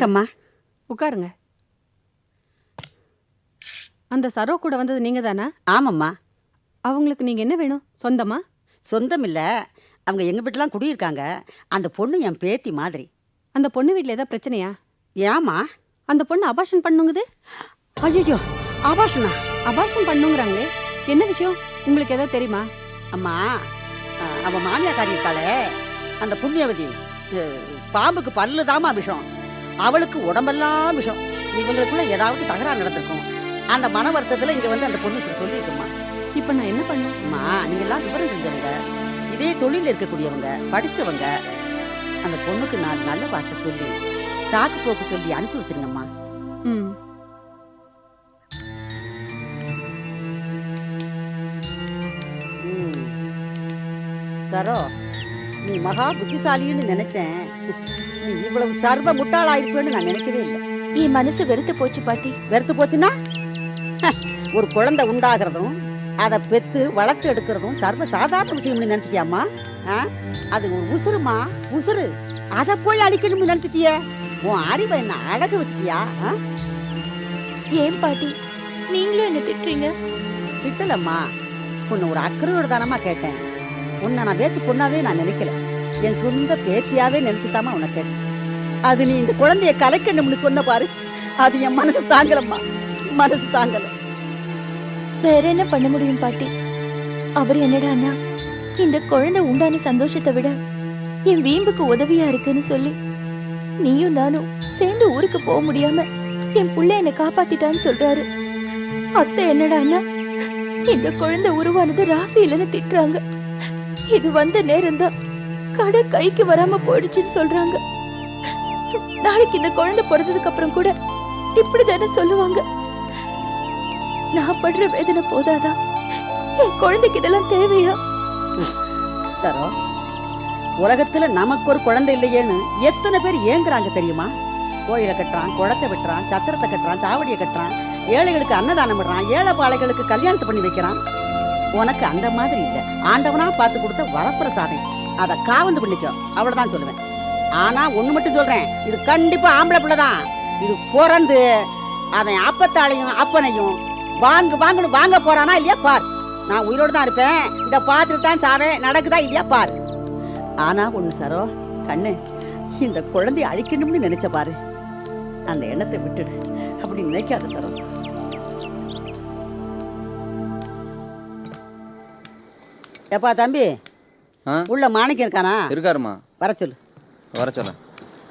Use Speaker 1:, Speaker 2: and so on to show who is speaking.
Speaker 1: வணக்கம்மா.
Speaker 2: உட்காருங்க. அந்த சரோ கூட வந்தது நீங்க தானா?
Speaker 1: ஆமாம்மா.
Speaker 2: அவங்களுக்கு நீங்க என்ன வேணும்? சொந்தமா?
Speaker 1: சொந்தம் இல்லை, அவங்க எங்கள் வீட்டிலாம் குடியிருக்காங்க. அந்த பொண்ணு என் பேத்தி மாதிரி.
Speaker 2: அந்த பொண்ணு வீட்டில் ஏதாவது பிரச்சனையா?
Speaker 1: ஏம்மா?
Speaker 2: அந்த பொண்ணு அபார்ஷன் பண்ணுங்குது.
Speaker 1: ஐயோ, ஆபாஷனா?
Speaker 2: அபார்ஷன் பண்ணுங்கிறாங்களே, என்ன விஷயம்? உங்களுக்கு ஏதாவது தெரியுமா?
Speaker 1: அம்மா, அவன் மாமியாக்காரி இருக்காளே, அந்த புண்ணியவதி, பாம்புக்கு பல்லு தாமா விஷம், அவளுக்கு உடம்பெல்லாம் விஷம். இவங்களுக்குள்ள ஏதாவது தகராறு நடந்திருக்கும். அந்த மன வருத்தத்தில் இங்கே வந்து அந்த பொண்ணு இப்படி சொல்லியிருக்குமா.
Speaker 2: இப்போ நான் என்ன பண்ணேன்?
Speaker 1: அம்மா, நீங்கள்லாம் விவரம் தெரிஞ்சவங்க, இதே தொழிலில் இருக்கக்கூடியவங்க, படித்தவங்க. அந்த பொண்ணுக்கு நான் நல்ல வார்த்தை சொல்லி சாக்கு போக்கு சொல்லி அனுப்பி வச்சிருங்கம்மா.
Speaker 2: ம்.
Speaker 1: சரோ, நீ மகா புத்திசாலின்னு நினைச்சேன். நீ இவ்வளவு சர்வ முட்டாளாயிருப்பேன்னு நான் நினைக்கவே இல்லை.
Speaker 3: என் மனசு வெறுத்து போச்சு பாட்டி.
Speaker 1: வெறுத்து போச்சுன்னா, ஒரு குழந்தை உண்டாகிறதும் அதை பெத்து வளர்த்து எடுக்கிறதும் சர்வ சாதாரண விஷயம்னு நினைச்சிட்டியாம்மா? அது ஒரு உசுருமா, உசுரு. அதை போய் அழிக்கணும்னு நினைச்சிட்டியே. உன் அறிவை என்ன அழகு வச்சுட்டியா?
Speaker 3: ஏன் பாட்டி நீங்களும் என்ன திட்டுறீங்க?
Speaker 1: திட்டலம்மா, உன்னை ஒரு அக்கறையோட தானமா கேட்டேன். உன்னை நான் வேத்து பொண்ணாவே நான் நினைக்கல, என் சொந்த பேத்தியாவே நினைச்சுட்டாமா உன்னை கேட்டேன். அது நீ இந்த குழந்தைய கலைக்கணும்னு சொன்ன பாரு, அது என் மனசு தாங்கலம்மா, மனசு தாங்கல.
Speaker 3: வேற என்ன பண்ண முடியும் பாட்டி? அவர் என்னடான்னா இந்த குழந்தை உண்டான சந்தோஷத்தை விட என் வீம்புக்கு உதவியா இருக்குன்னு சொல்லி நீயும் நானும் சேர்ந்து ஊருக்கு போக முடியாம என் புள்ள என்னை காப்பாத்திட்டான்னு சொல்றாரு. அத்தை என்னடான்னா இந்த குழந்தை உருவானது ராசி இல்லைன்னு திட்டுறாங்க. இது வந்த நேரம் தான் கடை கைக்கு வராம போயிடுச்சுன்னு சொல்றாங்க. நாளைக்கு இந்த குழந்தை பிறந்ததுக்கு அப்புறம் கூட இப்படிதானே சொல்லுவாங்க. நான் படுற வேதனை போதாதா? என் குழந்தைக்கு இதெல்லாம் தேவையா?
Speaker 1: சரோ, உலகத்துல நமக்கு ஒரு குழந்தை இல்லையேன்னு எத்தனை பேர் ஏங்குறாங்க தெரியுமா? கோயிலை கட்டுறான், குளத்தை வெட்டுறான், சத்திரத்தை கட்டுறான், சாவடியை கட்டுறான், ஏழைகளுக்கு அன்னதானம் விடுறான், ஏழை பாளைகளுக்கு கல்யாணத்தை பண்ணி வைக்கிறான். உனக்கு அந்த மாதிரி இல்லை. ஆண்டவனா பார்த்து கொடுத்த வரப்பிரசாதம், அதை காவந்து பண்ணிக்கோ, அவ்வளவுதான் சொல்லுவேன். ஆனா ஒண்ணு மட்டும் சொல்றேன், இது கண்டிப்பா ஆம்பளை பிள்ளைதான். இது பிறந்து அவன் அப்பத்தாளையும் அப்பனையும் வாங்கன்னு வாங்க போறானா இல்லையா பார். நான் உயிரோடு தான் இருப்பேன், இதை பார்த்துட்டு தான் சாவேன். நடக்குதா இல்லையா பார். ஆனா ஒண்ணு சரோ கண்ணு, இந்த குழந்தைய அழிக்கணும்னு நினைச்ச பாரு, அந்த எண்ணத்தை விட்டுடு. அப்படி நினைக்காத சரோ. எப்பா தம்பி, உள்ள மாணிக்கம் இருக்கானா?
Speaker 4: இருக்காருமா.
Speaker 1: வர சொல்லு.
Speaker 4: வர சொல்ல.